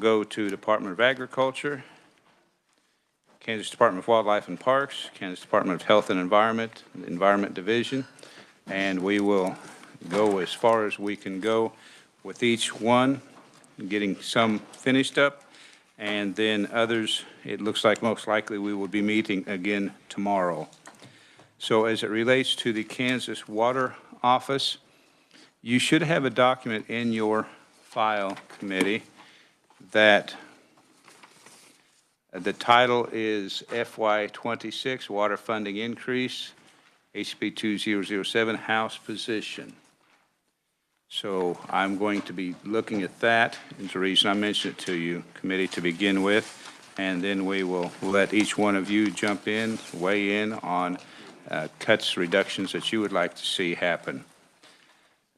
go to Department of Agriculture, Kansas Department of Wildlife and Parks, Kansas Department of Health and Environment, the Environment Division, and we will go as far as we can go with each one, getting some finished up, and then others, it looks like most likely we will be meeting again tomorrow. So as it relates to the Kansas Water Office, you should have a document in your file, committee, that the title is FY26 Water Funding Increase, HB 2007, House Position. So I'm going to be looking at that. It's the reason I mentioned it to you, committee, to begin with, and then we will let each one of you jump in, weigh in on cuts, reductions that you would like to see happen.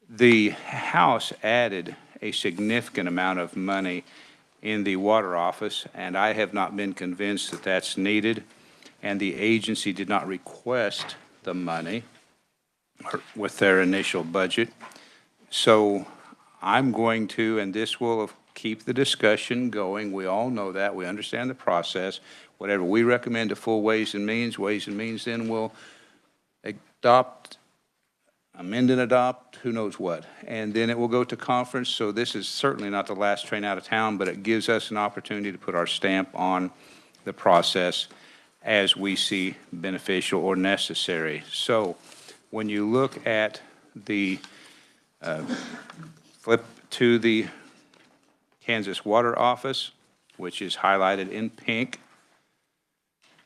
The House added a significant amount of money in the Water Office, and I have not been convinced that that's needed, and the agency did not request the money with their initial budget. So I'm going to, and this will keep the discussion going. We all know that. We understand the process. Whatever we recommend to full Ways and Means then will adopt, amend and adopt, who knows what. And then it will go to conference. So this is certainly not the last train out of town, but it gives us an opportunity to put our stamp on the process as we see beneficial or necessary. So when you look at the flip to the Kansas Water Office, which is highlighted in pink,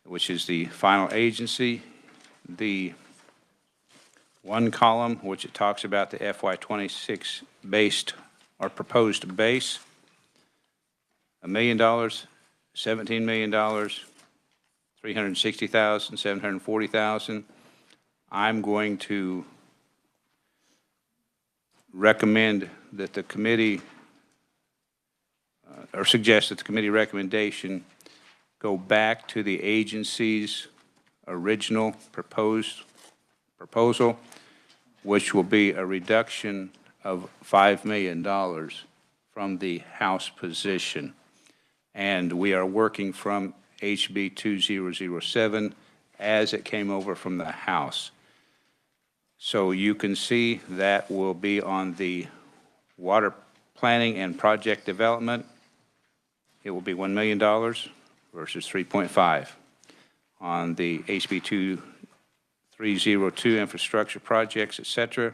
which is the final agency, the one column, which it talks about the FY26 based or proposed base, $1 million, $17 million, $360,000, $740,000. I'm going to recommend that the committee, or suggest that the committee recommendation go back to the agency's original proposal, which will be a reduction of $5 million from the House position. And we are working from HB 2007 as it came over from the House. So you can see that will be on the water planning and project development. It will be $1 million versus 3.5. On the HB 2302 infrastructure projects, etc.,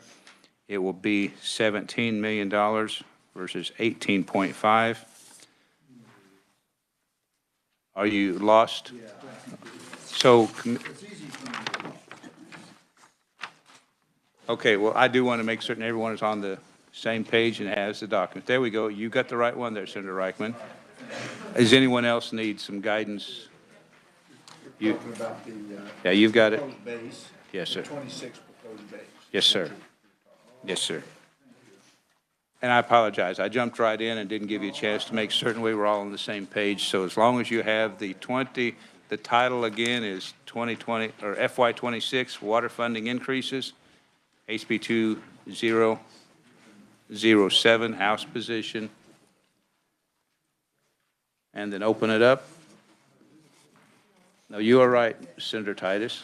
it will be $17 million versus 18.5. Are you lost? Yeah. So, okay, well, I do want to make certain everyone is on the same page and has the document. There we go. You got the right one there, Senator Reichman. Does anyone else need some guidance? You're talking about the yeah, you've got it. Base, yes, sir. 26 proposed base. Yes, sir. Yes, sir. And I apologize. I jumped right in and didn't give you a chance to make certain we were all on the same page. So as long as you have the title again is 2020 or FY26 water funding increases, HB 2007 House position, and then open it up. No, you are right, Senator Titus.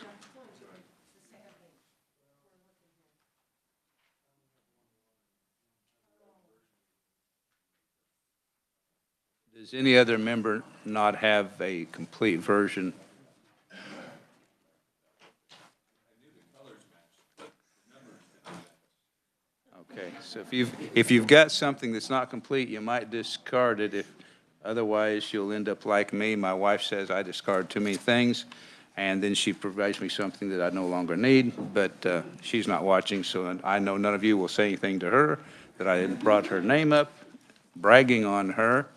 Does any other member not have a complete version? Okay, so if you've got something that's not complete, you might discard it. Otherwise, you'll end up like me. My wife says I discard too many things, and then she provides me something that I no longer need, but she's not watching, so I know none of you will say anything to her that I didn't brought her name up, bragging on her.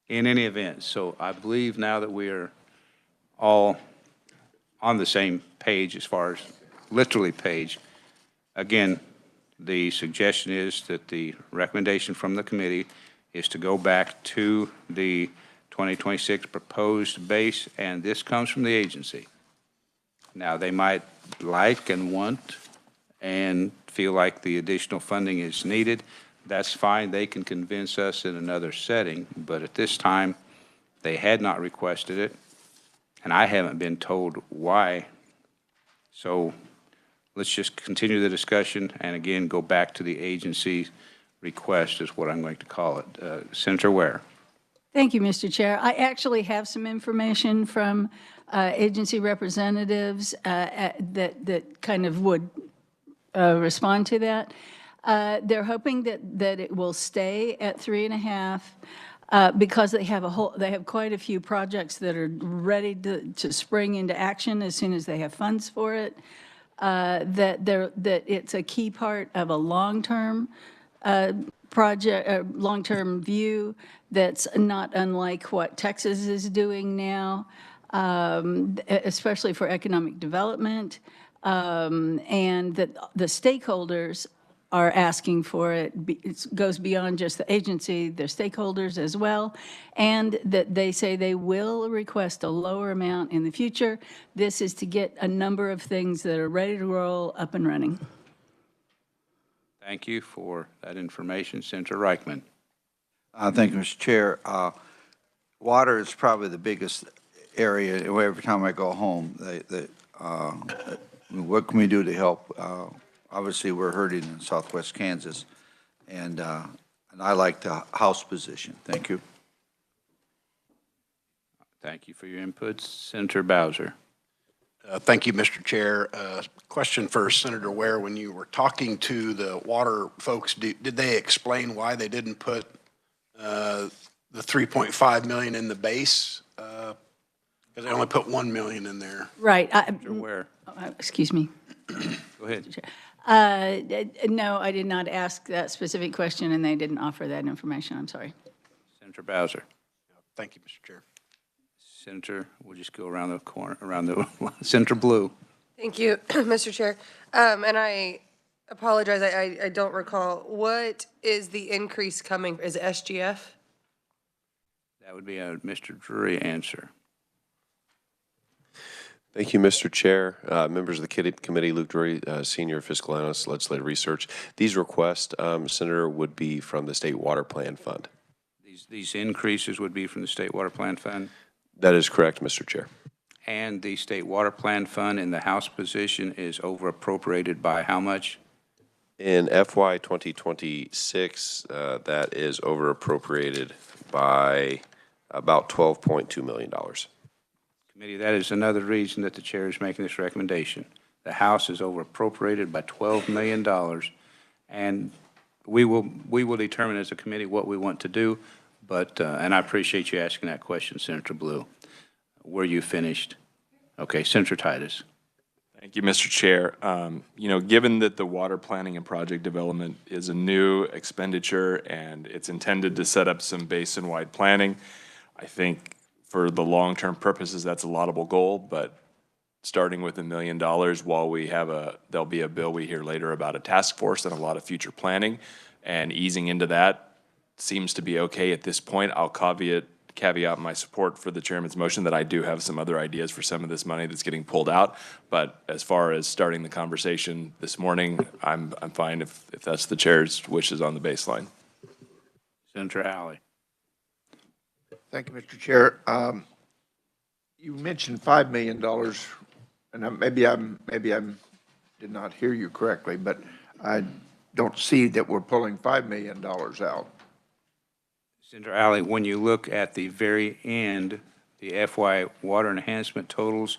In any event, so I believe now that we are all on the same page as far as literally page. Again, the suggestion is that the recommendation from the committee is to go back to the 2026 proposed base, and this comes from the agency. Now, they might like and want and feel like the additional funding is needed. that's fine. They can convince us in another setting, but at this time, they had not requested it, and I haven't been told why. So let's just continue the discussion and again, go back to the agency request is what I'm going to call it. Senator Ware. Thank you, Mr. Chair. I actually have some information from agency representatives that kind of would respond to that. They're hoping that it will stay at 3.5 because they have quite a few projects that are ready to spring into action as soon as they have funds for it. That it's a key part of a long-term project, long-term view that's not unlike what Texas is doing now, especially for economic development, and that the stakeholders are asking for it. It goes beyond just the agency, their stakeholders as well, and that they say they will request a lower amount in the future. This is to get a number of things that are ready to roll up and running. Thank you for that information. Senator Reichman. Thank you, Mr. Chair. Water is probably the biggest area. Every time I go home, what can we do to help? Obviously, we're hurting in southwest Kansas, and I like the House position. Thank you. Thank you for your input. Senator Bowser. Thank you, Mr. Chair. Question for Senator Ware. When you were talking to the water folks, did they explain why they didn't put the $3.5 million in the base? Because they only put $1 million in there. Right. Senator Ware. Excuse me. Go ahead. No, I did not ask that specific question, and they didn't offer that information. I'm sorry. Senator Bowser. Thank you, Mr. Chair. Senator, we'll just go around the corner, around the Senator Blue. Thank you, Mr. Chair. And I apologize, I don't recall. What is the increase coming? Is it SGF? That would be a Mr. Drury answer. Thank you, Mr. Chair. Members of the committee, Luke Drury, Senior Fiscal Analyst, Legislative Research. These requests, Senator, would be from the State Water Plan Fund. These increases would be from the State Water Plan Fund? That is correct, Mr. Chair. And the State Water Plan Fund in the House position is over appropriated by how much? In FY 2026, that is over appropriated by about $12.2 million. Committee, that is another reason that the chair is making this recommendation. The House is over appropriated by $12 million, and we will determine as a committee what we want to do. But and I appreciate you asking that question, Senator Blue. Were you finished? Okay, Senator Titus. Thank you, Mr. Chair. You know, given that the water planning and project development is a new expenditure and it's intended to set up some basin-wide planning, I think for the long-term purposes, that's a laudable goal, but starting with $1 million while we have there'll be a bill we hear later about a task force and a lot of future planning, and easing into that seems to be okay at this point. I'll caveat my support for the chairman's motion that I do have some other ideas for some of this money that's getting pulled out. But as far as starting the conversation this morning, I'm fine if that's the chair's wishes on the baseline. Senator Alley. Thank you, Mr. Chair. You mentioned $5 million, and maybe I did not hear you correctly, but I don't see that we're pulling $5 million out. Senator Alley, when you look at the very end, the FY water enhancement totals,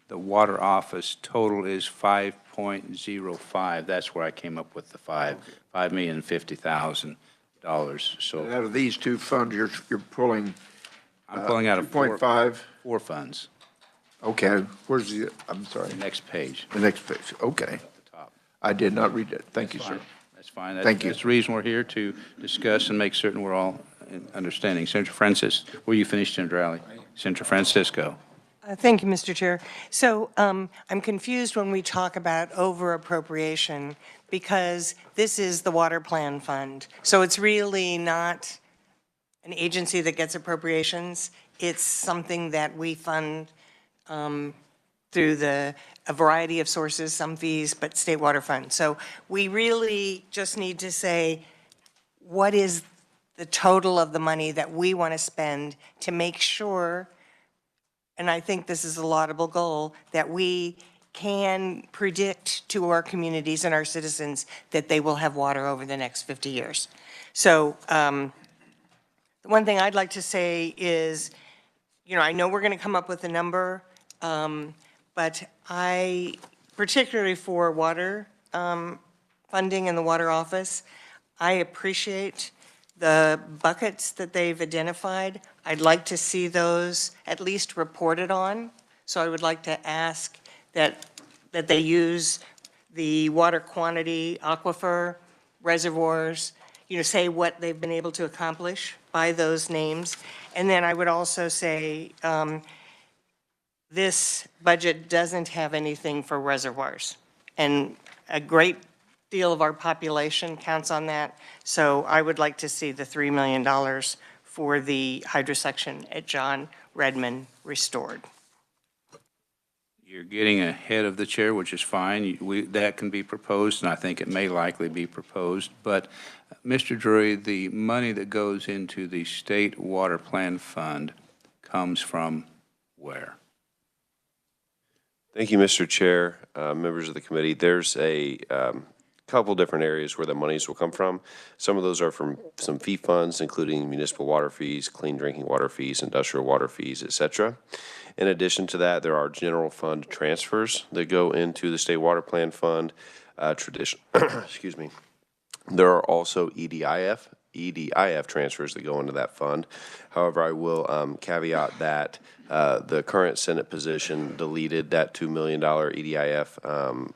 the water office total is 5.05. That's where I came up with the $5,050,000. So out of these two funds, you're pulling. I'm pulling out of 2.5. Four funds. Okay, where's the? I'm sorry. The next page. The next page. Okay. At the top. I did not read it. Thank you, sir. That's fine. Thank you. That's the reason we're here, to discuss and make certain we're all in understanding. Senator Francis, were you finished, Senator Alley? Senator Francisco. Thank you, Mr. Chair. So I'm confused when we talk about over appropriation because this is the Water Plan Fund. So it's really not an agency that gets appropriations. It's something that we fund through a variety of sources, some fees, but state water fund. So we really just need to say what is the total of the money that we want to spend to make sure, and I think this is a laudable goal, that we can predict to our communities and our citizens that they will have water over the next 50 years. So the one thing I'd like to say is, you know, I know we're going to come up with a number, but I, particularly for water funding in the water office, I appreciate the buckets that they've identified. I'd like to see those at least reported on. So I would like to ask that they use the water quantity, aquifer, reservoirs, you know, say what they've been able to accomplish by those names. And then I would also say this budget doesn't have anything for reservoirs. And a great deal of our population counts on that. So I would like to see the $3 million for the hydrosection at John Redmond restored. You're getting ahead of the chair, which is fine. That can be proposed, and I think it may likely be proposed. But, Mr. Drury, the money that goes into the State Water Plan Fund comes from where? Thank you, Mr. Chair, members of the committee. There's a couple different areas where the monies will come from. Some of those are from some fee funds, including municipal water fees, clean drinking water fees, industrial water fees, et cetera. In addition to that, there are general fund transfers that go into the State Water Plan Fund. Excuse me. There are also EDIF transfers that go into that fund. However, I will caveat that the current Senate position deleted that $2 million EDIF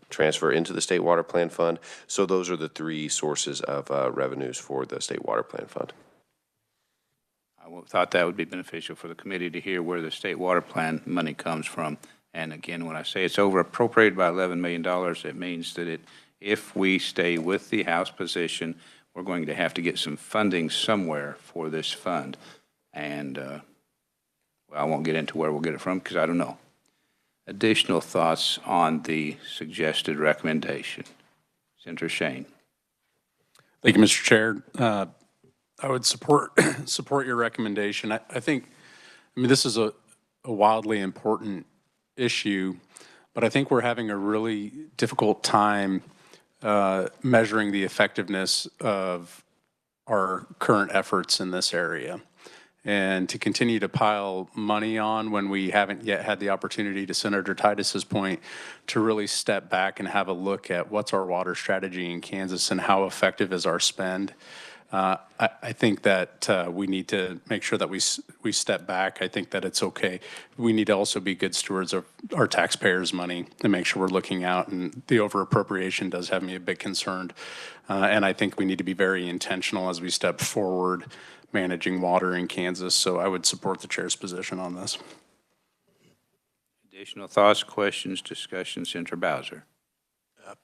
transfer into the State Water Plan Fund. So those are the three sources of revenues for the State Water Plan Fund. I thought that would be beneficial for the committee to hear where the State Water Plan money comes from. And again, when I say it's over appropriated by $11 million, it means that if we stay with the House position, we're going to have to get some funding somewhere for this fund. And well, I won't get into where we'll get it from because I don't know. Additional thoughts on the suggested recommendation? Senator Shane. Thank you, Mr. Chair. I would support your recommendation. I think, I mean, this is a wildly important issue, but I think we're having a really difficult time measuring the effectiveness of our current efforts in this area. And to continue to pile money on when we haven't yet had the opportunity, to Senator Titus's point, to really step back and have a look at what's our water strategy in Kansas and how effective is our spend. I think that we need to make sure that we step back. I think that it's okay. We need to also be good stewards of our taxpayers' money and make sure we're looking out. And the over-appropriation does have me a bit concerned. And I think we need to be very intentional as we step forward managing water in Kansas. So I would support the chair's position on this. Additional thoughts, questions, discussion? Senator Bowser.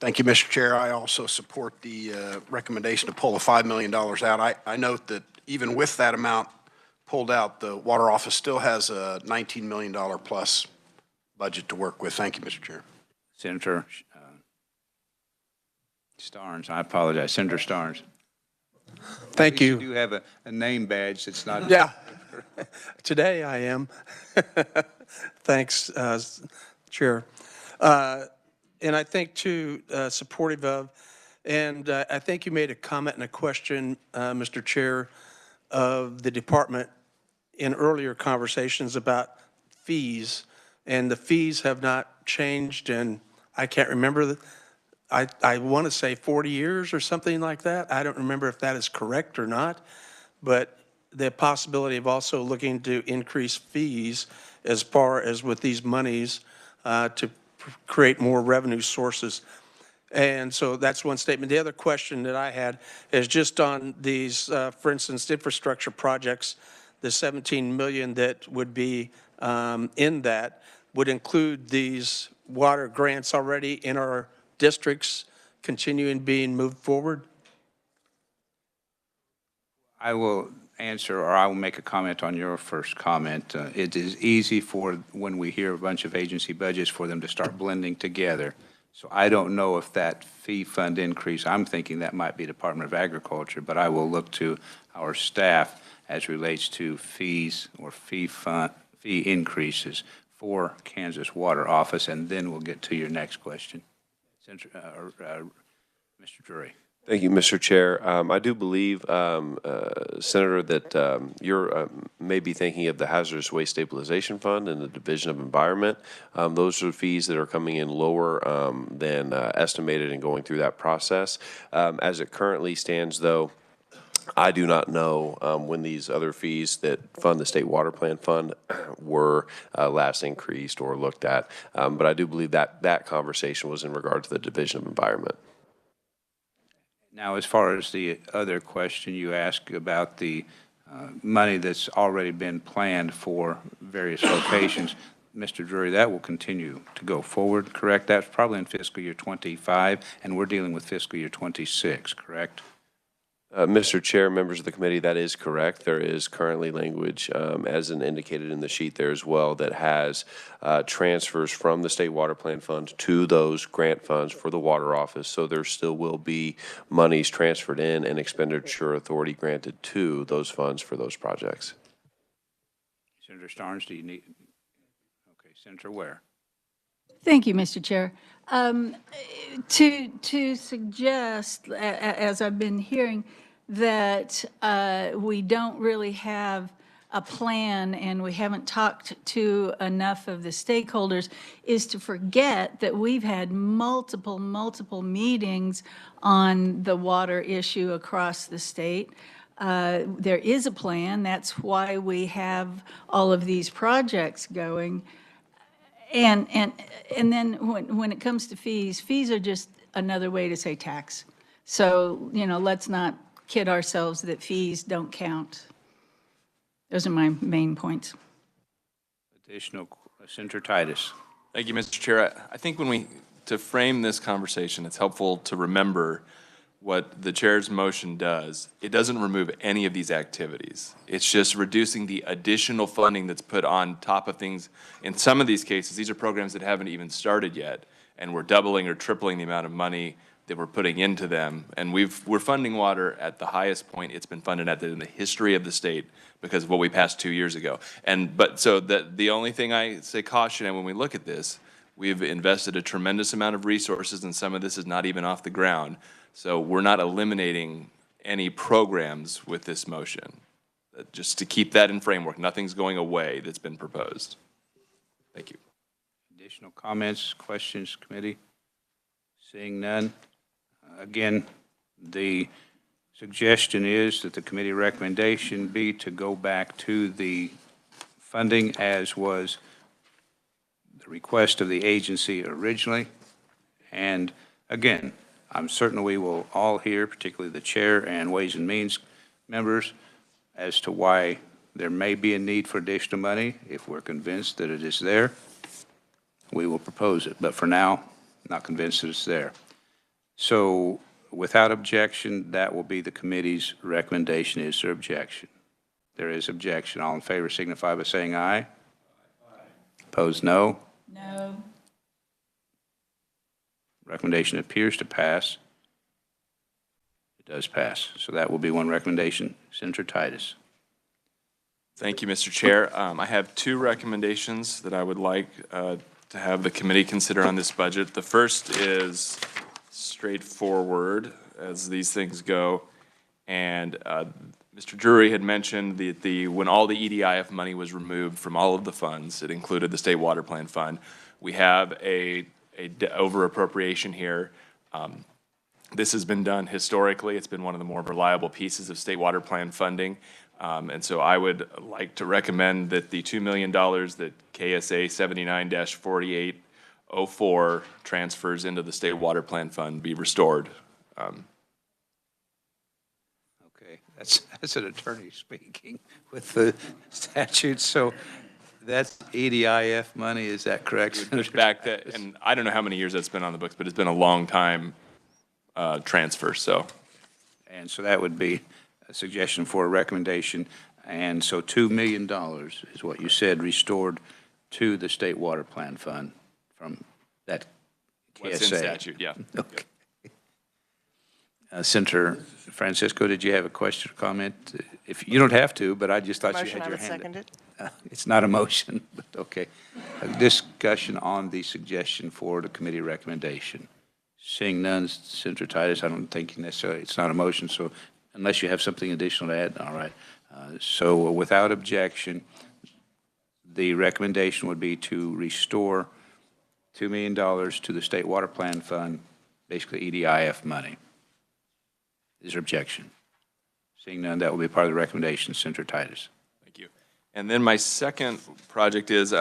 Thank you, Mr. Chair. I also support the recommendation to pull the $5 million out. I note that even with that amount pulled out, the Water Office still has a $19 million plus budget to work with. Thank you, Mr. Chair. Senator Starnes, I apologize. Senator Starnes. Thank you. You do have a name badge that's not. Yeah. Today I am. Thanks, Chair. And I think, too, supportive of, and I think you made a comment and a question, Mr. Chair, of the department in earlier conversations about fees, and the fees have not changed, and I can't remember, I want to say 40 years or something like that. I don't remember if that is correct or not, but the possibility of also looking to increase fees as far as with these monies to create more revenue sources. And so that's one statement. The other question that I had is just on these, for instance, infrastructure projects, the 17 million that would be in that would include these water grants already in our districts continuing being moved forward? I will answer, or I will make a comment on your first comment. It is easy for, when we hear a bunch of agency budgets, for them to start blending together. So I don't know if that fee fund increase, I'm thinking that might be Department of Agriculture, but I will look to our staff as relates to fees or fee increases for Kansas Water Office, and then we'll get to your next question. Mr. Drury. Thank you, Mr. Chair. I do believe, Senator, that you're maybe thinking of the Hazardous Waste Stabilization Fund and the Division of Environment. Those are fees that are coming in lower than estimated and going through that process. As it currently stands, though, I do not know when these other fees that fund the State Water Plan Fund were last increased or looked at. But I do believe that that conversation was in regard to the Division of Environment. Now, as far as the other question you asked about the money that's already been planned for various locations, Mr. Drury, that will continue to go forward, correct? That's probably in fiscal year 25, and we're dealing with fiscal year 26, correct? Mr. Chair, members of the committee, that is correct. There is currently language, as indicated in the sheet there as well, that has transfers from the State Water Plan Fund to those grant funds for the Water Office. So there still will be monies transferred in and expenditure authority granted to those funds for those projects. Senator Starnes, do you need? Okay, Senator Ware. Thank you, Mr. Chair. To suggest, as I've been hearing, that we don't really have a plan and we haven't talked to enough of the stakeholders is to forget that we've had multiple meetings on the water issue across the state. There is a plan. That's why we have all of these projects going. And then when it comes to fees are just another way to say tax. So, let's not kid ourselves that fees don't count. Those are my main points. Additional, Senator Titus. Thank you, Mr. Chair. I think to frame this conversation, it's helpful to remember what the chair's motion does. It doesn't remove any of these activities. It's just reducing the additional funding that's put on top of things. In some of these cases, these are programs that haven't even started yet, and we're doubling or tripling the amount of money that we're putting into them. And we're funding water at the highest point it's been funded at in the history of the state because of what we passed 2 years ago. So the only thing I say caution when we look at this, we've invested a tremendous amount of resources, and some of this is not even off the ground. So we're not eliminating any programs with this motion. Just to keep that in framework, nothing's going away that's been proposed. Thank you. Additional comments, questions, committee? Seeing none. Again, the suggestion is that the committee recommendation be to go back to the funding as was the request of the agency originally. And again, I'm certain we will all hear, particularly the chair and Ways and Means members, as to why there may be a need for additional money. If we're convinced that it is there, we will propose it. But for now, not convinced that it's there. So without objection, that will be the committee's recommendation. Is there objection? There is objection. All in favor signify by saying aye. Aye. Opposed, no. No. Recommendation appears to pass. It does pass. So that will be one recommendation. Senator Titus. Thank you, Mr. Chair. I have two recommendations that I would like to have the committee consider on this budget. The first is straightforward as these things go. And Mr. Drury had mentioned when all the EDIF money was removed from all of the funds, it included the State Water Plan Fund. We have a over appropriation here. This has been done historically. It's been one of the more reliable pieces of State Water Plan funding. And so I would like to recommend that the $2 million that KSA 79-4804 transfers into the State Water Plan Fund be restored. Okay, that's an attorney speaking with the statute. So that's EDIF money, is that correct? Push back that, and I don't know how many years that's been on the books, but it's been a long time transfer, so. And so that would be a suggestion for a recommendation. And so $2 million is what you said restored to the State Water Plan Fund from that What's in KSA. statute, yeah. Okay. Senator Francisco, did you have a question or comment? If, you don't have to, but I just thought you Motion, had I your would hand. second it. It's not a motion, but okay. A discussion on the suggestion for the committee recommendation. Seeing none, Senator Titus, I don't think necessarily, it's not a motion, so unless you have something additional to add, all right. So without objection, the recommendation would be to restore $2 million to the State Water Plan Fund, basically EDIF money. Is there objection? Seeing none, that will be part of the recommendation. Senator Titus. Thank you. And then my second project is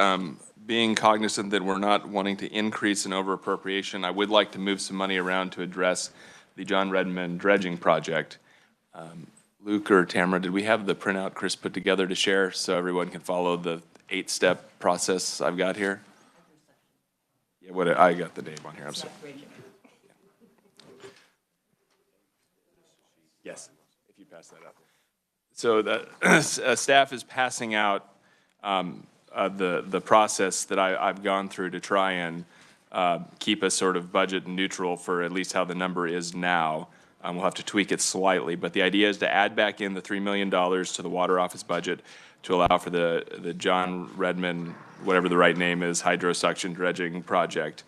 being cognizant that we're not wanting to increase an over-appropriation. I would like to move some money around to address the John Redmond dredging project. Luke or Tamara, did we have the printout Chris put together to share so everyone can follow the 8-step process I've got here? Yeah, I got the name on here, I'm sorry. Yes, if you pass that up. So the staff is passing out the process that I've gone through to try and keep us sort of budget neutral for at least how the number is now. We'll have to tweak it slightly, but the idea is to add back in the $3 million to the water office budget to allow for the John Redmond, whatever the right name is, hydrosuction dredging project.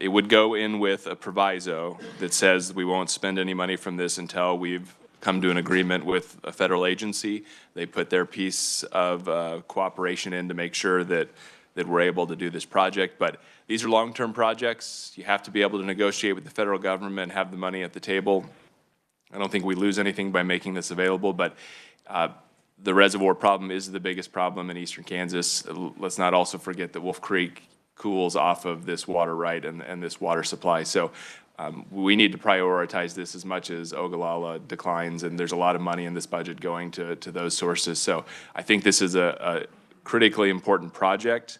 It would go in with a proviso that says we won't spend any money from this until we've come to an agreement with a federal agency. They put their piece of cooperation in to make sure that we're able to do this project. But these are long-term projects. You have to be able to negotiate with the federal government and have the money at the table. I don't think we lose anything by making this available, but the reservoir problem is the biggest problem in eastern Kansas. Let's not also forget that Wolf Creek cools off of this water right and this water supply. So we need to prioritize this as much as Ogallala declines, and there's a lot of money in this budget going to those sources. So I think this is a critically important project.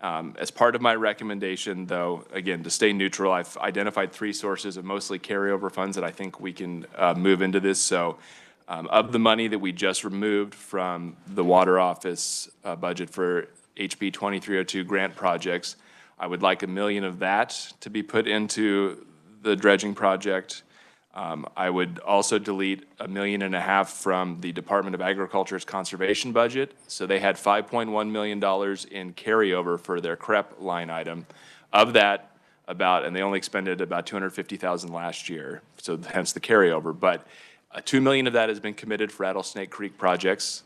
As part of my recommendation, though, again, to stay neutral, I've identified 3 sources of mostly carryover funds that I think we can move into this. So of the money that we just removed from the water office budget for HB 2302 grant projects, I would like $1 million of that to be put into the dredging project. I would also delete $1.5 million from the Department of Agriculture's conservation budget. So they had $5.1 million in carryover for their CREP line item. Of that, and they only expended about $250,000 last year, so hence the carryover. But $2 million of that has been committed for Rattlesnake Creek projects.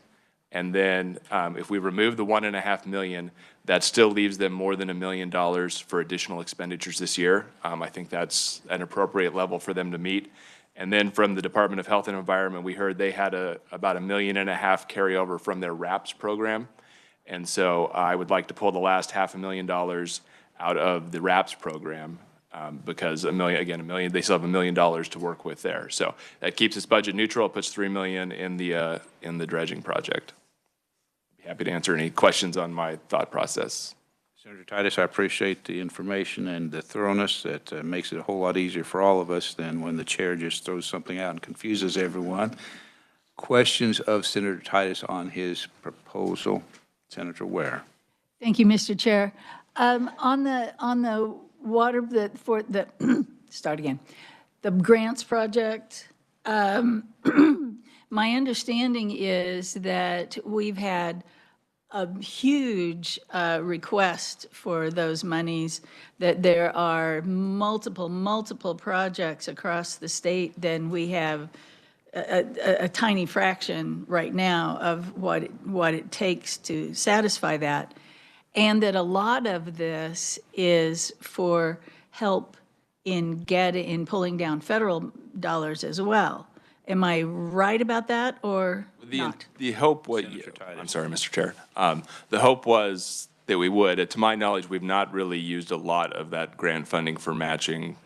And then if we remove the $1.5 million, that still leaves them more than $1 million for additional expenditures this year. I think that's an appropriate level for them to meet. And then from the Department of Health and Environment, we heard they had about $1.5 million carryover from their RAPS program. And so I would like to pull the last $500,000 out of the RAPS program because $1 million, they still have $1 million to work with there. So that keeps us budget neutral. It puts $3 million in the dredging project. I'd be happy to answer any questions on my thought process. Senator Titus, I appreciate the information and the thoroughness. That makes it a whole lot easier for all of us than when the chair just throws something out and confuses everyone. Questions of Senator Titus on his proposal? Senator Ware. Thank you, Mr. Chair. On the water, start again. The grants project, my understanding is that we've had a huge request for those monies, that there are multiple projects across the state. Then we have a tiny fraction right now of what it takes to satisfy that. And that a lot of this is for help in pulling down federal dollars as well. Am I right about that or not? The hope was, I'm sorry, Mr. Chair. The hope was that we would. To my knowledge, we've not really used a lot of that grant funding for matching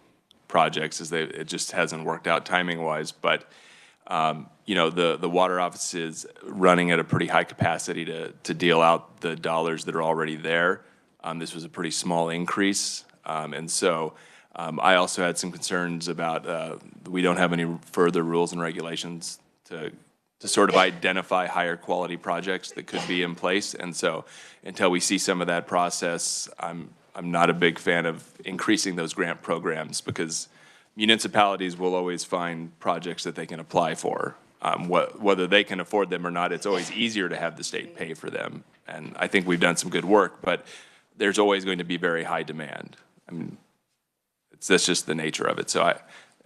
projects, as it just hasn't worked out timing-wise. But you know, the water office is running at a pretty high capacity to deal out the dollars that are already there. This was a pretty small increase, and so I also had some concerns about we don't have any further rules and regulations to sort of identify higher quality projects that could be in place. And so until we see some of that process, I'm I'm not a big fan of increasing those grant programs because municipalities will always find projects that they can apply for. Whether they can afford them or not, it's always easier to have the state pay for them. And I think we've done some good work, but there's always going to be very high demand. I mean, that's just the nature of it.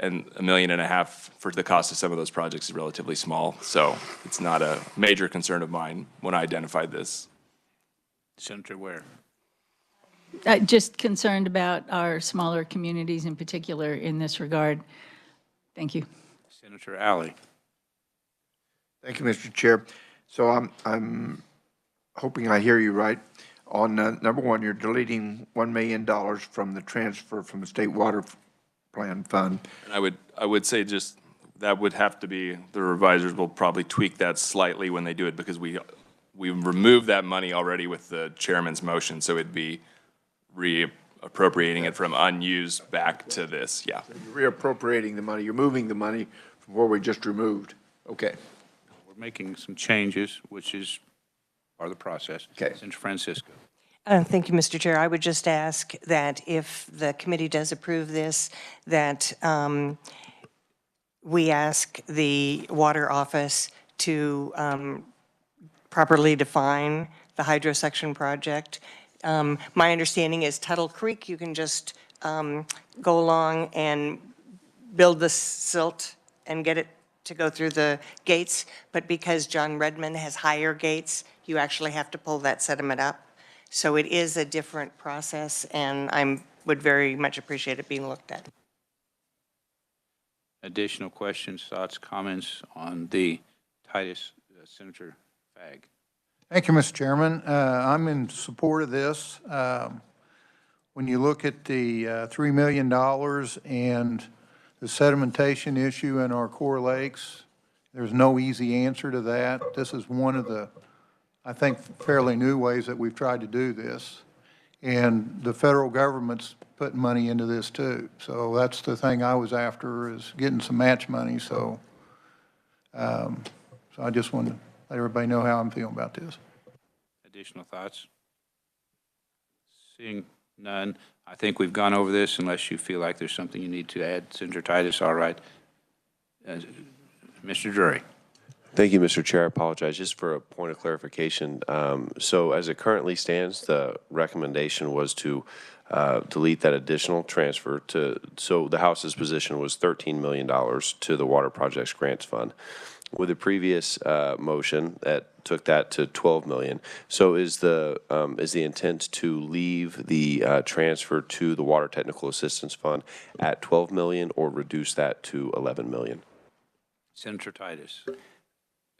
And $1.5 million for the cost of some of those projects is relatively small. So it's not a major concern of mine when I identified this. Senator Ware. Just concerned about our smaller communities in particular in this regard. Thank you. Senator Alley. Thank you, Mr. Chair. So I'm hoping I hear you right. On number one, you're deleting $1 million from the transfer from the state water plan fund. And I would say just, that would have to be, the revisers will probably tweak that slightly when they do it because we removed that money already with the chairman's motion, so it'd be reappropriating it from unused back to this, yeah. So you're reappropriating the money, you're moving the money from where we just removed. Okay. We're making some changes, which is part of the process. Okay. Senator Francisco. Thank you, Mr. Chair. I would just ask that if the committee does approve this, that we ask the Water Office to properly define the hydrosection project. My understanding is Tuttle Creek, you can just go along and build the silt and get it to go through the gates, but because John Redmond has higher gates, you actually have to pull that sediment up. So it is a different process, and I would very much appreciate it being looked at. Additional questions, thoughts, comments on the Titus, Senator Fagg. Thank you, Mr. Chairman. I'm in support of this. When you look at the $3 million and the sedimentation issue in our core lakes, there's no easy answer to that. This is one of the, I think, fairly new ways that we've tried to do this. And the federal government's putting money into this too. So that's the thing I was after, is getting some match money. So, so I just want to let everybody know how I'm feeling about this. Additional thoughts? Seeing none, I think we've gone over this unless you feel like there's something you need to add. Senator Titus, all right. Mr. Drury. Thank you, Mr. Chair. I apologize. Just for a point of clarification. So as it currently stands, the recommendation was to delete that additional transfer to, so the House's position was $13 million to the Water Projects Grants Fund. With the previous motion, that took that to $12 million. So is the intent to leave the transfer to the Water Technical Assistance Fund at $12 million or reduce that to $11 million? Senator Titus.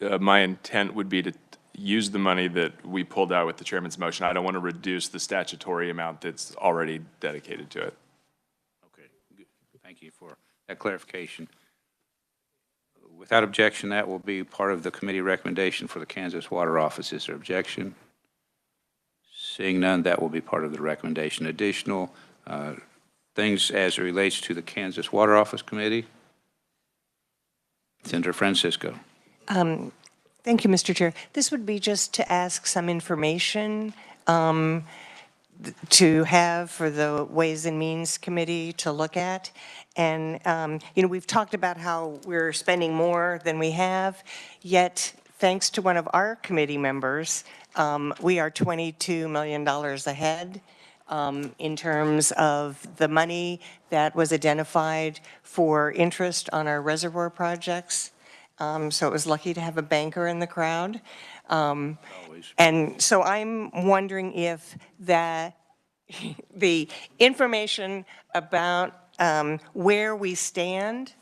My intent would be to use the money that we pulled out with the chairman's motion. I don't want to reduce the statutory amount that's already dedicated to it. Okay, good. Thank you for that clarification. Without objection, that will be part of the committee recommendation for the Kansas Water Office. Is there objection? Seeing none, that will be part of the recommendation. Additional things as it relates to the Kansas Water Office Committee? Senator Francisco. Thank you, Mr. Chair. This would be just to ask some information to have for the Ways and Means Committee to look at. And, you know, we've talked about how we're spending more than we have, yet thanks to one of our committee members, we are $22 million ahead in terms of the money that was identified for interest on our reservoir projects. So it was lucky to have a banker in the crowd. And so I'm wondering if the information about where we stand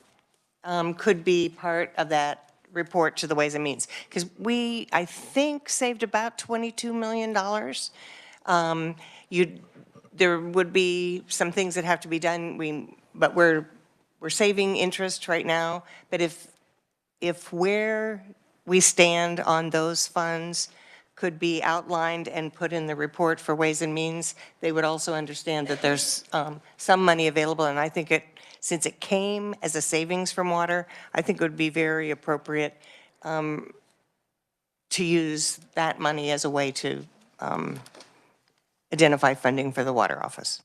could be part of that report to the Ways and Means. Because we, I think, saved about $22 million. There would be some things that have to be done, but we're saving interest right now. But if where we stand on those funds could be outlined and put in the report for Ways and Means, they would also understand that there's some money available. And I think since it came as a savings from water, I think it would be very appropriate to use that money as a way to identify funding for the water office.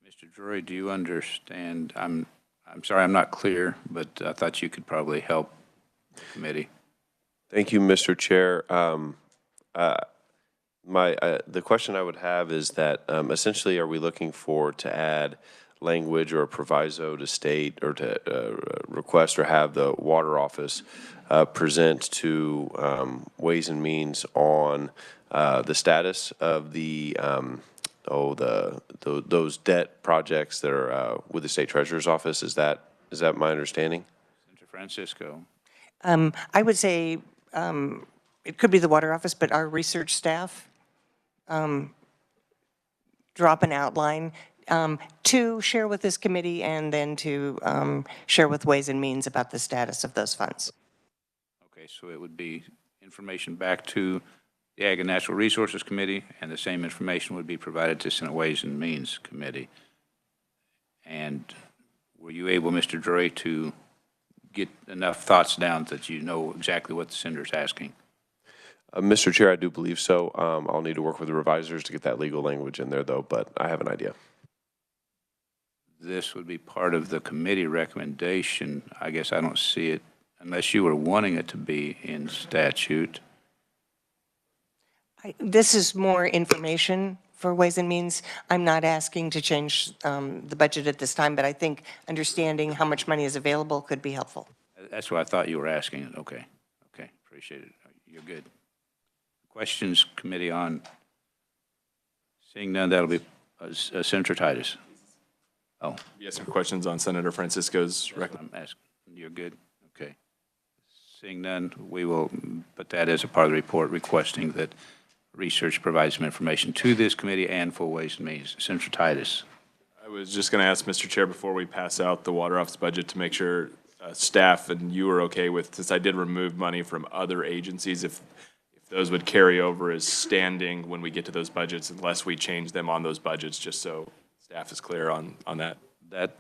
Mr. Drury, do you understand? I'm sorry, I'm not clear, but I thought you could probably help the committee. Thank you, Mr. Chair. The question I would have is that essentially, are we looking to add language or a proviso to state or to request or have the water office present to Ways and Means on the status of those debt projects that are with the state treasurer's office? Is that my understanding? Senator Francisco. I would say it could be the water office, but our research staff drop an outline to share with this committee and then to share with Ways and Means about the status of those funds. Okay, so it would be information back to the Ag and Natural Resources Committee, and the same information would be provided to Senate Ways and Means Committee. And were you able, Mr. Drury, to get enough thoughts down that you know exactly what the senator's asking? Mr. Chair, I do believe so. I'll need to work with the revisers to get that legal language in there, though, but I have an idea. This would be part of the committee recommendation. I guess I don't see it unless you were wanting it to be in statute. This is more information for Ways and Means. I'm not asking to change the budget at this time, but I think understanding how much money is available could be helpful. That's what I thought you were asking. Okay, appreciate it. You're good. Questions, committee, on? Seeing none, that'll be Senator Titus. Oh. You have some questions on Senator Francisco's I'm asking. You're good? Okay. Seeing none, we will put that as a part of the report, requesting that research provide some information to this committee and for Ways and Means. Senator Titus. I was just going to ask Mr. Chair before we pass out the water office budget to make sure staff and you are okay with, since I did remove money from other agencies, if those would carry over as standing when we get to those budgets, unless we change them on those budgets, just so staff is clear on that.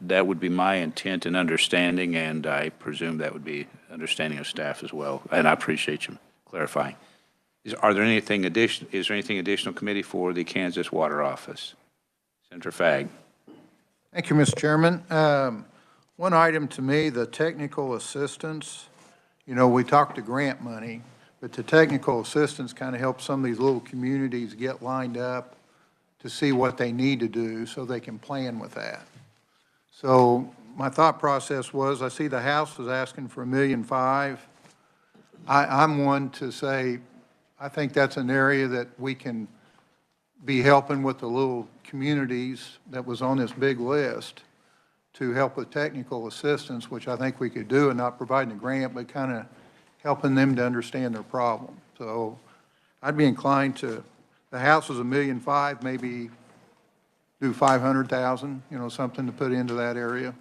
That would be my intent and understanding, and I presume that would be understanding of staff as well. And I appreciate you clarifying. Is there anything additional committee for the Kansas Water Office? Senator Fagg. Thank you, Mr. Chairman. One item to me, the technical assistance. You know, we talked to grant money, but the technical assistance kind of helps some of these little communities get lined up to see what they need to do so they can plan with that. So my thought process was, I see the House is asking for $1.5 million. I'm one to say, I think that's an area that we can be helping with the little communities that was on this big list to help with technical assistance, which I think we could do, and not providing a grant, but kind of helping them to understand their problem. So I'd be inclined to, the House is $1.5 million, maybe do 500,000, you know, something to put into that area.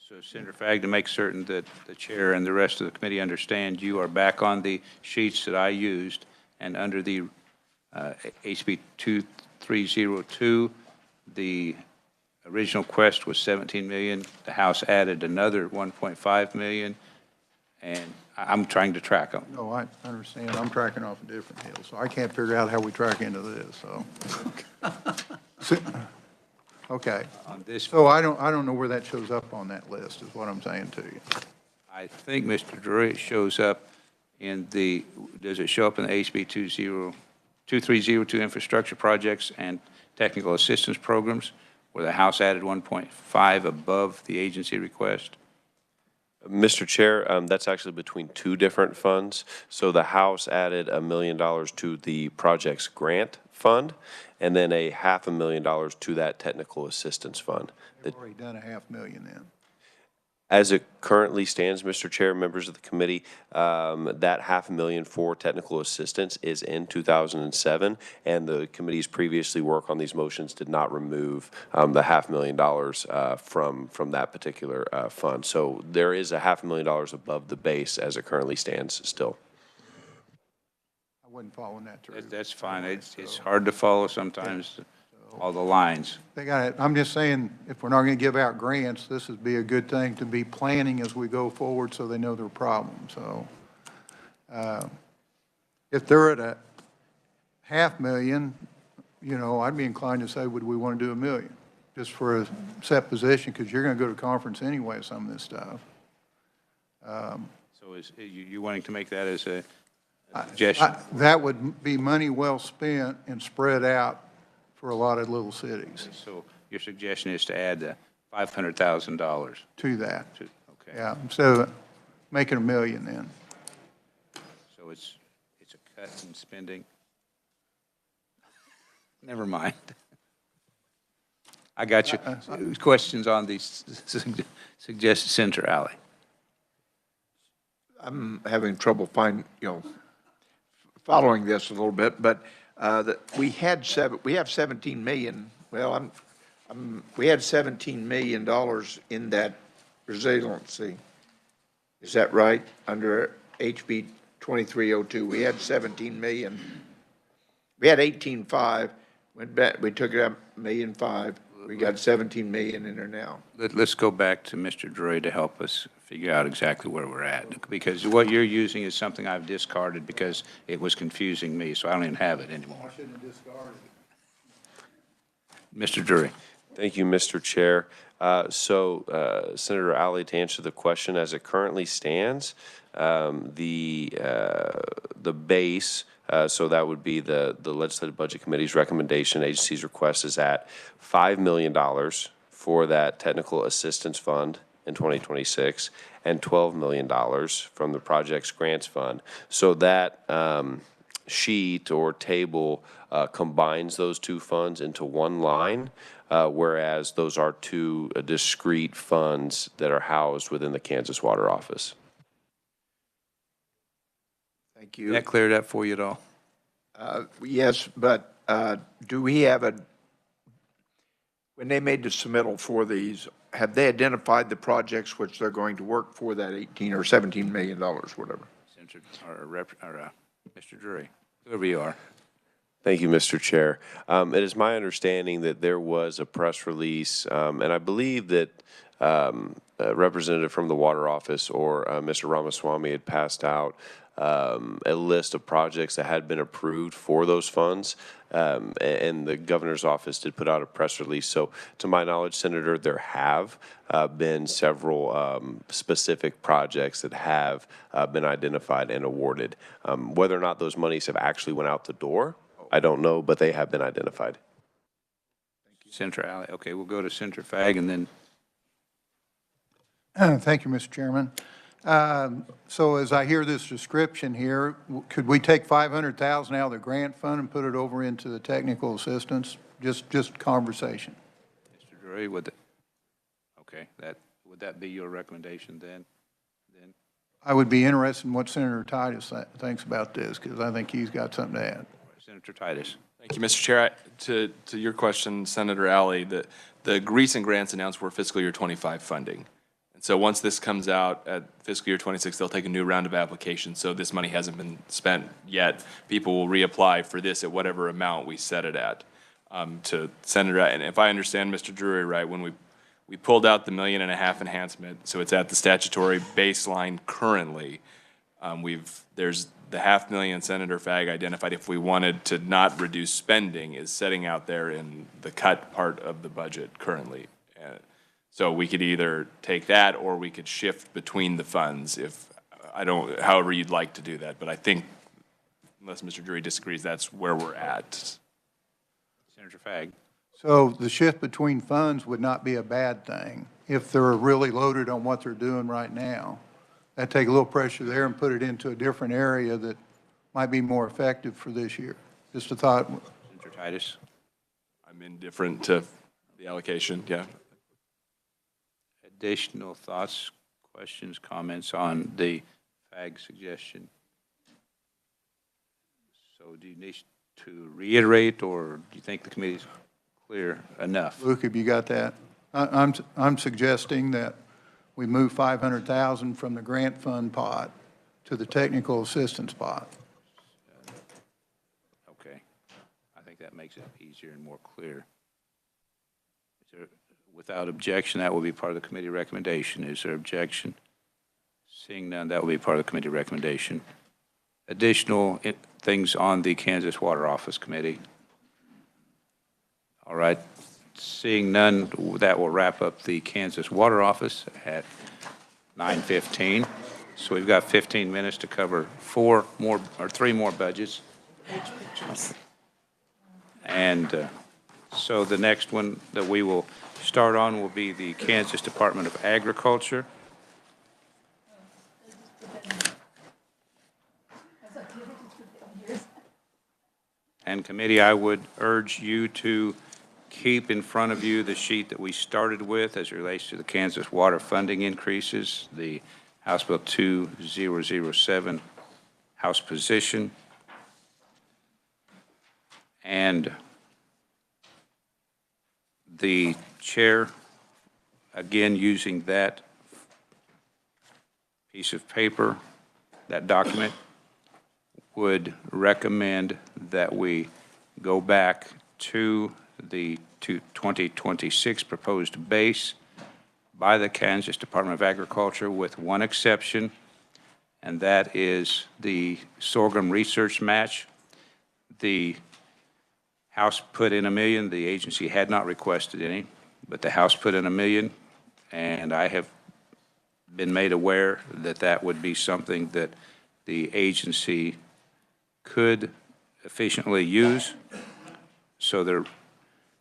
So Senator Fagg, to make certain that the chair and the rest of the committee understand, you are back on the sheets that I used, and under the HB 2302, the original request was 17 million. The House added another 1.5 million, and I'm trying to track them. No, I understand. I'm tracking off a different hill, so I can't figure out how we track into this, so. Okay. On this, So I don't know where that shows up on that list, is what I'm saying to you. I think, Mr. Drury, it shows up in the, does it show up in the HB 2302 infrastructure projects and technical assistance programs, where the House added 1.5 above the agency request? Mr. Chair, that's actually between two different funds. So the House added $1 million to the project's grant fund, and then a $500,000 to that technical assistance fund. They've already done $500,000 then. As it currently stands, Mr. Chair, members of the committee, that $500,000 for technical assistance is in 2007, and the committee's previously work on these motions did not remove the $500,000 from that particular fund. So there is a $500,000 above the base as it currently stands still. I wasn't following that through. That's fine. It's hard to follow sometimes, all the lines. They got it. I'm just saying, if we're not going to give out grants, this would be a good thing to be planning as we go forward so they know their problem. So if they're at a $500,000, you know, I'd be inclined to say, would we want to do $1 million? Just for a set position, because you're going to go to conference anyway with some of this stuff. So is, you wanting to make that as a suggestion? That would be money well spent and spread out for a lot of little cities So your suggestion is to add the $500,000 to that. to, okay. Yeah, so make it $1 million then. So it's a cut in spending. Never mind. I got you. Questions on these suggested Senator Alley? I'm having trouble following this a little bit, but we have 17 million. Well, we had $17 million in that resiliency. Is that right? Under HB 2302, we had 17 million. We had 18.5. Went back, we took it up $1.5 million. We got 17 million in there now. Let's go back to Mr. Drury to help us figure out exactly where we're at, because what you're using is something I've discarded because it was confusing me, so I don't even have it anymore. I shouldn't have discarded it. Mr. Drury. Thank you, Mr. Chair. Senator Alley, to answer the question, as it currently stands, the base, so that would be the Legislative Budget Committee's recommendation, agency's request is at $5 million for that technical assistance fund in 2026 and $12 million from the project's grants fund. So that sheet or table combines those two funds into one line, whereas those are two discrete funds that are housed within the Kansas Water Office. Thank you. Did that clear it up for you at all? Yes, but do we have when they made the submittal for these, have they identified the projects which they're going to work for that 18 or $17 million, whatever? Senator, Mr. Drury, whoever you are. Thank you, Mr. Chair. It is my understanding that there was a press release, and I believe that a representative from the Water Office or Mr. Ramaswamy had passed out a list of projects that had been approved for those funds, and the governor's office did put out a press release. So to my knowledge, Senator, there have been several specific projects that have been identified and awarded. Whether or not those monies have actually went out the door, I don't know, but they have been identified. Thank you. Senator Alley. Okay, we'll go to Senator Fagg and then. Thank you, Mr. Chairman. So as I hear this description here, could we take 500,000 out of the grant fund and put it over into the technical assistance? Just conversation. Mr. Drury, would that be your recommendation then? I would be interested in what Senator Titus thinks about this, because I think he's got something to add. Senator Titus. Thank you, Mr. Chair. To your question, Senator Alley, the recent grants announced were fiscal year 25 funding. And so once this comes out at fiscal year 26, they'll take a new round of applications. So this money hasn't been spent yet. People will reapply for this at whatever amount we set it at. To Senator, and if I understand Mr. Drury right, when we pulled out the $1.5 million enhancement, so it's at the statutory baseline currently. There's the $500,000 Senator Fagg identified if we wanted to not reduce spending is setting out there in the cut part of the budget currently. So we could either take that or we could shift between the funds however you'd like to do that. But I think, unless Mr. Drury disagrees, that's where we're at. Senator Fagg. So the shift between funds would not be a bad thing if they're really loaded on what they're doing right now. That'd take a little pressure there and put it into a different area that might be more effective for this year. Just a thought. Senator Titus. I'm indifferent to the allocation, yeah. Additional thoughts, questions, comments on the Fagg suggestion? So do you need to reiterate, or do you think the committee's clear enough? Luke, have you got that? I'm suggesting that we move 500,000 from the grant fund pot to the technical assistance pot. Okay. I think that makes it easier and more clear. Is there, without objection, that will be part of the committee recommendation. Is there objection? Seeing none, that will be part of the committee recommendation. Additional things on the Kansas Water Office Committee? All right, seeing none, that will wrap up the Kansas Water Office at 9:15. So we've got 15 minutes to cover three more budgets. And so the next one that we will start on will be the Kansas Department of Agriculture. And committee, I would urge you to keep in front of you the sheet that we started with as it relates to the Kansas water funding increases, the House Bill 2007 House position. And the chair, again, using that piece of paper, that document, would recommend that we go back to the 2026 proposed base by the Kansas Department of Agriculture with one exception, and that is the sorghum research match. The House put in $1 million. The agency had not requested any, but the House put in $1 million, and I have been made aware that that would be something that the agency could efficiently use. So the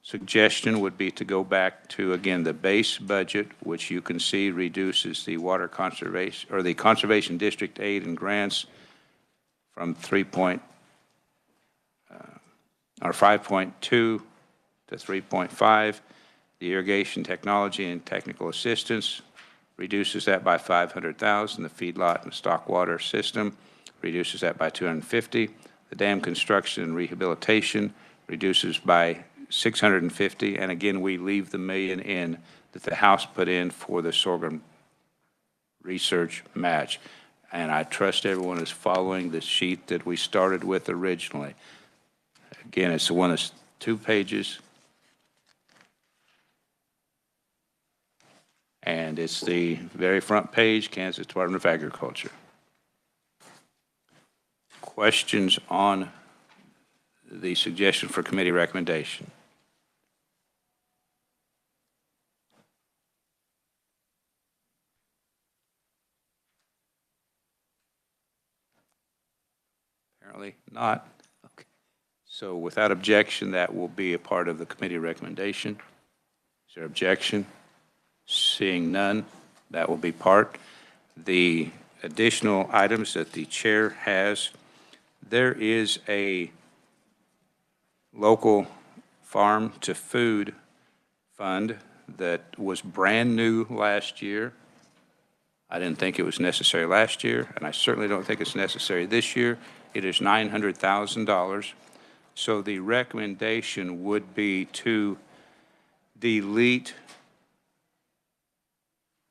suggestion would be to go back to, again, the base budget, which you can see reduces the water conservation, or the conservation district aid and grants from 5.2 to 3.5. The irrigation technology and technical assistance reduces that by $500,000. The feedlot and stock water system reduces that by $250,000. The dam construction and rehabilitation reduces by $650,000. And again, we leave the $1 million in that the House put in for the sorghum research match. And I trust everyone is following the sheet that we started with originally. Again, it's the one that's 2 pages. And it's the very front page, Kansas Department of Agriculture. Questions on the suggestion for committee recommendation? Apparently not. Okay. So without objection, that will be a part of the committee recommendation. Is there objection? Seeing none, that will be part. The additional items that the chair has, there is a local farm to food fund that was brand new last year. I didn't think it was necessary last year, and I certainly don't think it's necessary this year. It is $900,000. So the recommendation would be to delete,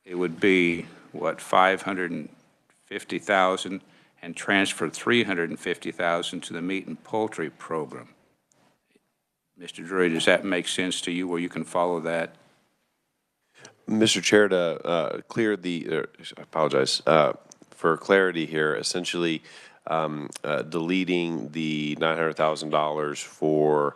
it would be, what, $550,000, and transfer $350,000 to the meat and poultry program. Mr. Drury, does that make sense to you, where you can follow that? Mr. Chair, to clear the, I apologize, for clarity here, essentially deleting the $900,000 for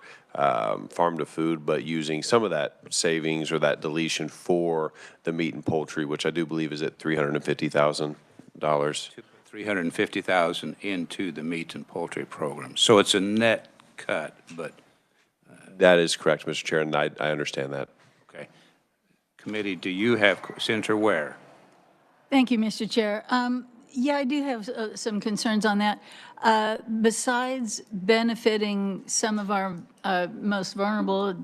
farm to food, but using some of that savings or that deletion for the meat and poultry, which I do believe is at $350,000. $350,000 into the meat and poultry program. So it's a net cut, but. That is correct, Mr. Chair, and I understand that. Okay. Committee, do you have, Senator Ware? Thank you, Mr. Chair. Yeah, I do have some concerns on that. Besides benefiting some of our most vulnerable,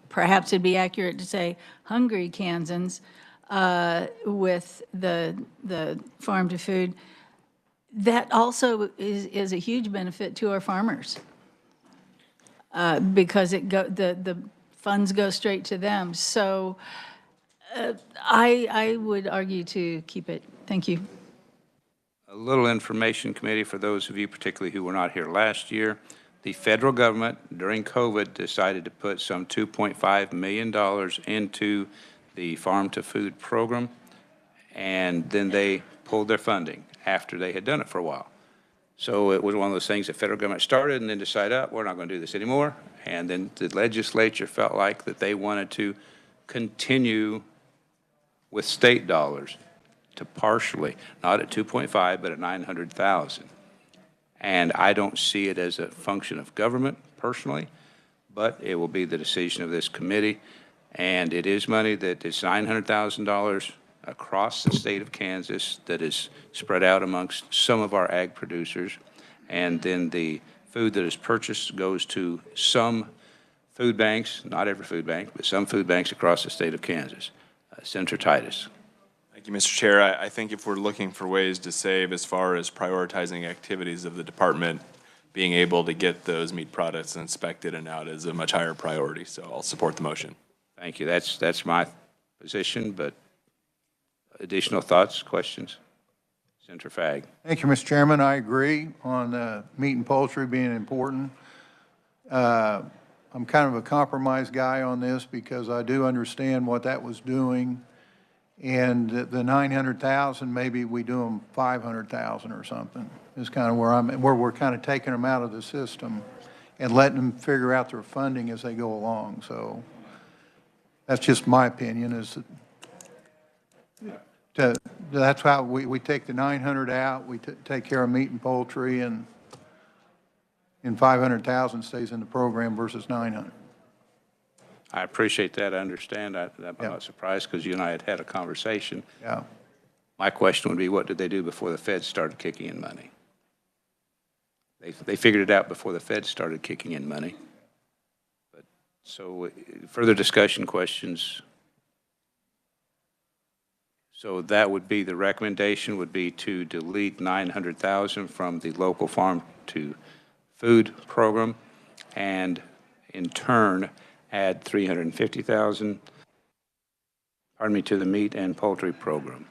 perhaps it'd be accurate to say hungry Kansans with the farm to food, that also is a huge benefit to our farmers because the funds go straight to them. So I would argue to keep it. Thank you. A little information, committee, for those of you particularly who were not here last year. The federal government during COVID decided to put some $2.5 million into the farm to food program, and then they pulled their funding after they had done it for a while. So it was one of those things the federal government started and then decided, oh, we're not going to do this anymore. And then the legislature felt like that they wanted to continue with state dollars to partially, not at 2.5, but at 900,000. And I don't see it as a function of government personally, but it will be the decision of this committee. And it is money that is $900,000 across the state of Kansas that is spread out amongst some of our ag producers. And then the food that is purchased goes to some food banks, not every food bank, but some food banks across the state of Kansas. Senator Titus. Thank you, Mr. Chair. I think if we're looking for ways to save as far as prioritizing activities of the department, being able to get those meat products inspected and out is a much higher priority. So I'll support the motion. Thank you. That's my position, but additional thoughts, questions? Senator Fagg. Thank you, Mr. Chairman. I agree on meat and poultry being important. I'm kind of a compromise guy on this because I do understand what that was doing. And the 900,000, maybe we do them 500,000 or something, is kind of where we're kind of taking them out of the system and letting them figure out their funding as they go along. So that's just my opinion, is that's how we take the 900 out, we take care of meat and poultry, and 500,000 stays in the program versus 900. I appreciate that. I understand. I'm not surprised because you and I had a conversation. Yeah. My question would be, what did they do before the Fed started kicking in money? They figured it out before the Fed started kicking in money. But so further discussion, questions? So that would be the recommendation would be to delete 900,000 from the local farm to food program, and in turn add 350,000, to the meat and poultry program.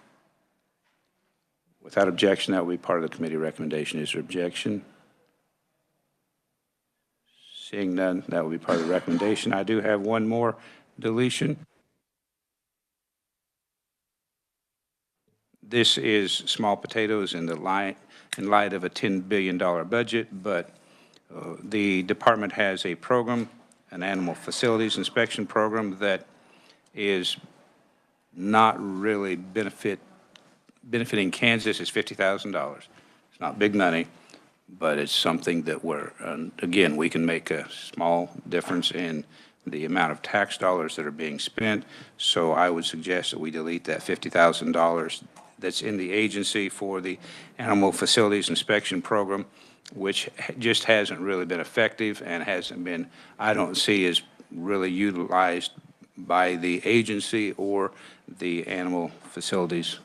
Without objection, that will be part of the committee recommendation. Is there objection? Seeing none, that will be part of the recommendation. I do have one more deletion. This is small potatoes in light of a $10 billion budget, but the department has a program, an animal facilities inspection program, that is not really benefiting Kansas. Is $50,000. It's not big money, but it's something that again, we can make a small difference in the amount of tax dollars that are being spent. So I would suggest that we delete that $50,000 that's in the agency for the animal facilities inspection program, which just hasn't really been effective and hasn't been, I don't see, as really utilized by the agency or the animal facilities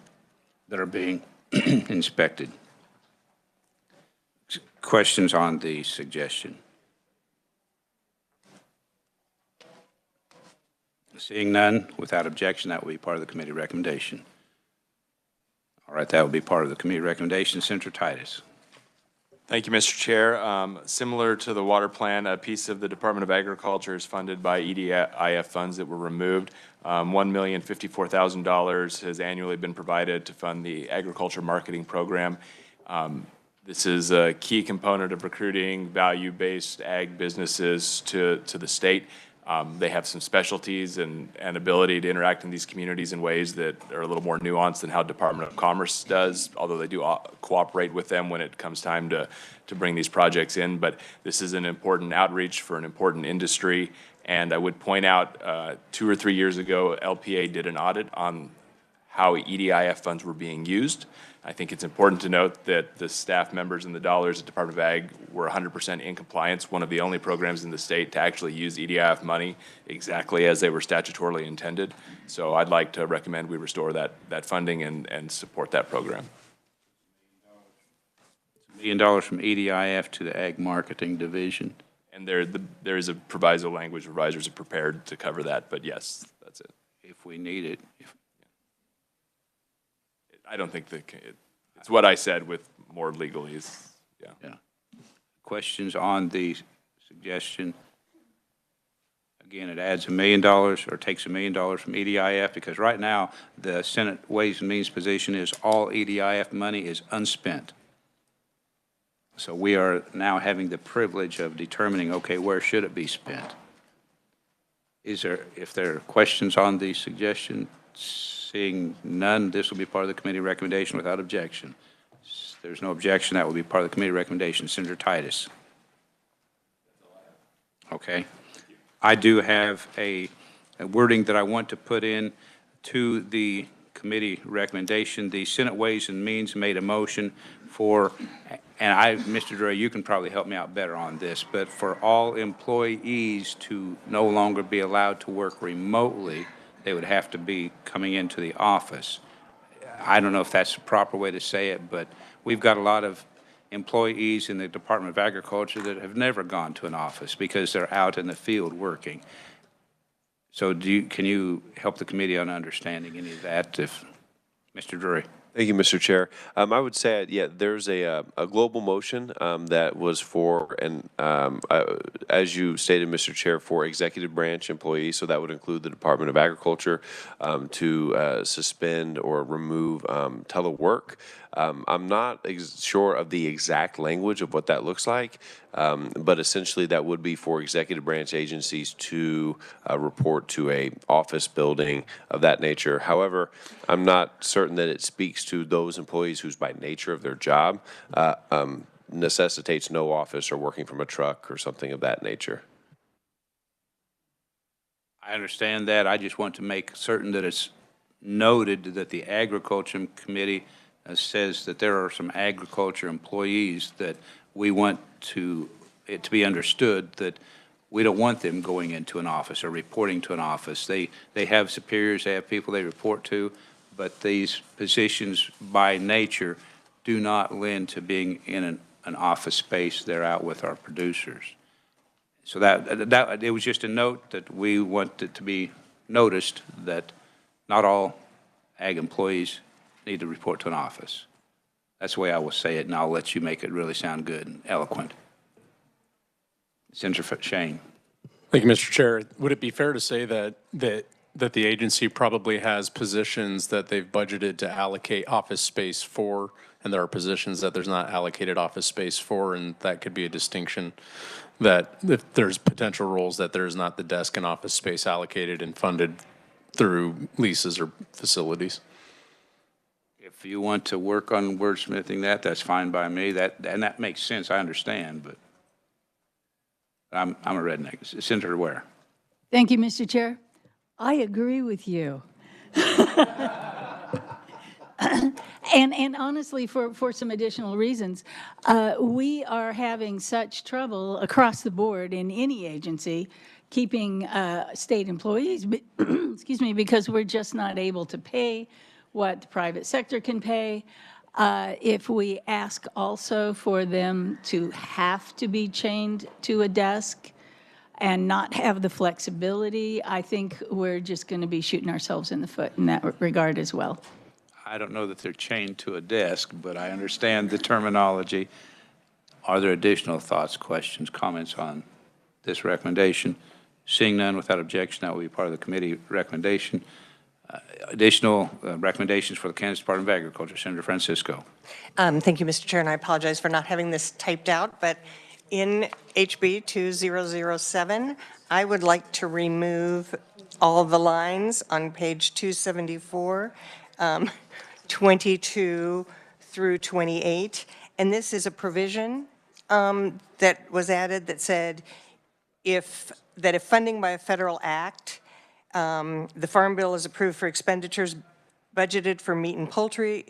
that are being inspected. Questions on the suggestion? Seeing none, without objection, that will be part of the committee recommendation. All right, that will be part of the committee recommendation. Senator Titus. Thank you, Mr. Chair. Similar to the water plan, a piece of the Department of Agriculture is funded by EDIF funds that were removed. $1,054,000 has annually been provided to fund the agriculture marketing program. This is a key component of recruiting value-based ag businesses to the state. They have some specialties and ability to interact in these communities in ways that are a little more nuanced than how Department of Commerce does, although they do cooperate with them when it comes time to bring these projects in. But this is an important outreach for an important industry. And I would point out 2 or 3 years ago, LPA did an audit on how EDIF funds were being used. I think it's important to note that the staff members and the dollars at Department of Ag were 100% in compliance, one of the only programs in the state to actually use EDIF money exactly as they were statutorily intended. So I'd like to recommend we restore that funding and support that program. $1 million from EDIF to the Ag Marketing Division. And there is a proviso language. Revisers are prepared to cover that, but yes, that's it. If we need it. I don't think it's what I said with more legalese. Yeah. Questions on the suggestion? Again, it adds $1 million or takes $1 million from EDIF, because right now the Senate Ways and Means position is all EDIF money is unspent. So we are now having the privilege of determining, okay, where should it be spent? If there are questions on the suggestion, seeing none, this will be part of the committee recommendation without objection. If there's no objection, that will be part of the committee recommendation. Senator Titus. Okay. I do have a wording that I want to put in to the committee recommendation. The Senate Ways and Means made a motion for, and Mr. Dre, you can probably help me out better on this, but for all employees to no longer be allowed to work remotely, they would have to be coming into the office. I don't know if that's the proper way to say it, but we've got a lot of employees in the Department of Agriculture that have never gone to an office because they're out in the field working. So can you help the committee on understanding any of that, if Mr. Drury? Thank you, Mr. Chair. I would say, yeah, there's a global motion that was for, and as you stated, Mr. Chair, for executive branch employees, so that would include the Department of Agriculture, to suspend or remove telework. I'm not sure of the exact language of what that looks like, but essentially that would be for executive branch agencies to report to a office building of that nature. However, I'm not certain that it speaks to those employees whose by nature of their job necessitates no office or working from a truck or something of that nature. I understand that. I just want to make certain that it's noted that the Agriculture Committee says that there are some agriculture employees that we want it to be understood that we don't want them going into an office or reporting to an office. They have superiors, they have people they report to, but these positions by nature do not lend to being in an office space. They're out with our producers. So that it was just a note that we want it to be noticed that not all ag employees need to report to an office. That's the way I will say it, and I'll let you make it really sound good and eloquent. Senator Shane. Thank you, Mr. Chair. Would it be fair to say that the agency probably has positions that they've budgeted to allocate office space for, and there are positions that there's not allocated office space for, and that could be a distinction, that if there's potential roles that there's not the desk and office space allocated and funded through leases or facilities? If you want to work on wordsmithing that, that's fine by me. And that makes sense. I understand, but I'm a redneck. Senator Ware. Thank you, Mr. Chair. I agree with you. And honestly, for some additional reasons, we are having such trouble across the board in any agency keeping state employees, excuse me, because we're just not able to pay what the private sector can pay. If we ask also for them to have to be chained to a desk and not have the flexibility, I think we're just going to be shooting ourselves in the foot in that regard as well. I don't know that they're chained to a desk, but I understand the terminology. Are there additional thoughts, questions, comments on this recommendation? Seeing none, without objection, that will be part of the committee recommendation. Additional recommendations for the Kansas Department of Agriculture. Senator Francisco. Thank you, Mr. Chair, and I apologize for not having this typed out, but in HB 2007, I would like to remove all the lines on page 274, 22 through 28, and this is a provision that was added that said if funding by a federal act, the Farm Bill is approved for expenditures budgeted for meat and poultry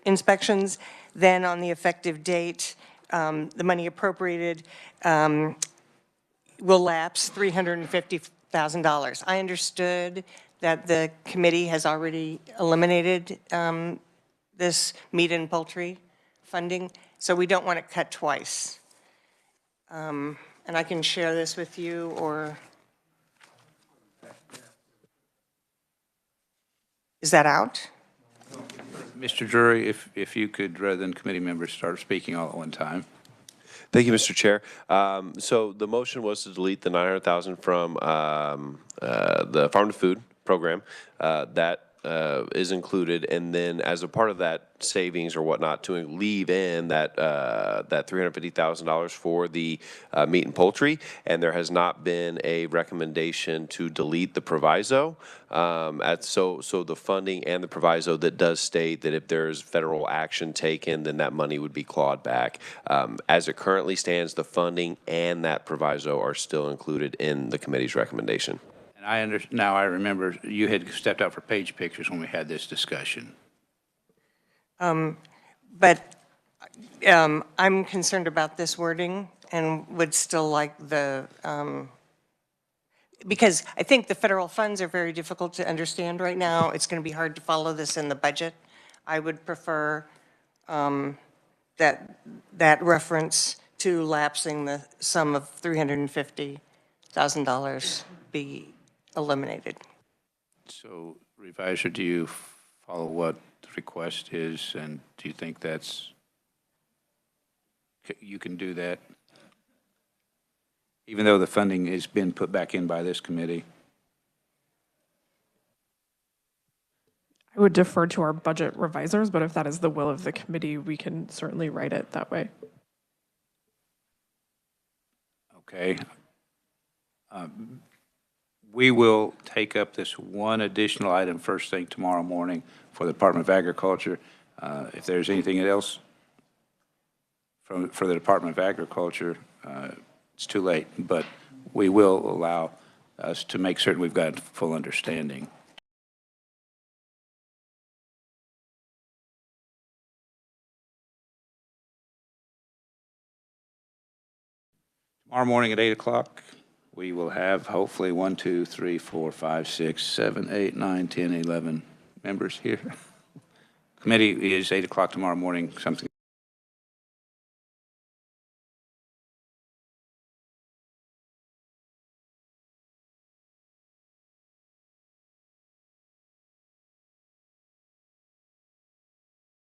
inspections, then on the effective date, the money appropriated will lapse $350,000. I understood that the committee has already eliminated this meat and poultry funding, so we don't want it cut twice. And I can share this with you, or is that out? Mr. Drury, if you could, rather than committee members start speaking all at one time. Thank you, Mr. Chair. So the motion was to delete the $900,000 from the Farm to Food program. That is included, and then as a part of that savings or whatnot, to leave in that that $350,000 for the meat and poultry, and there has not been a recommendation to delete the proviso. So the funding and the proviso that does state that if there's federal action taken, then that money would be clawed back. As it currently stands, the funding and that proviso are still included in the committee's recommendation. And now I remember you had stepped out for page pictures when we had this discussion. But I'm concerned about this wording and would still like the, because I think the federal funds are very difficult to understand right now. It's going to be hard to follow this in the budget. I would prefer that reference to lapsing the sum of $350,000 be eliminated. So, Revisor, do you follow what the request is, and do you think you can do that? Even though the funding has been put back in by this committee? I would defer to our budget revisers, but if that is the will of the committee, we can certainly write it that way. Okay. We will take up this one additional item first thing tomorrow morning for the Department of Agriculture. If there's anything else for the Department of Agriculture, it's too late, but we will allow us to make certain we've got full understanding. Tomorrow morning at 8 o'clock, we will have hopefully 1, 2, 3, 4, 5, 6, 7, 8, 9, 10, 11 members here. Committee is 8 o'clock tomorrow morning, something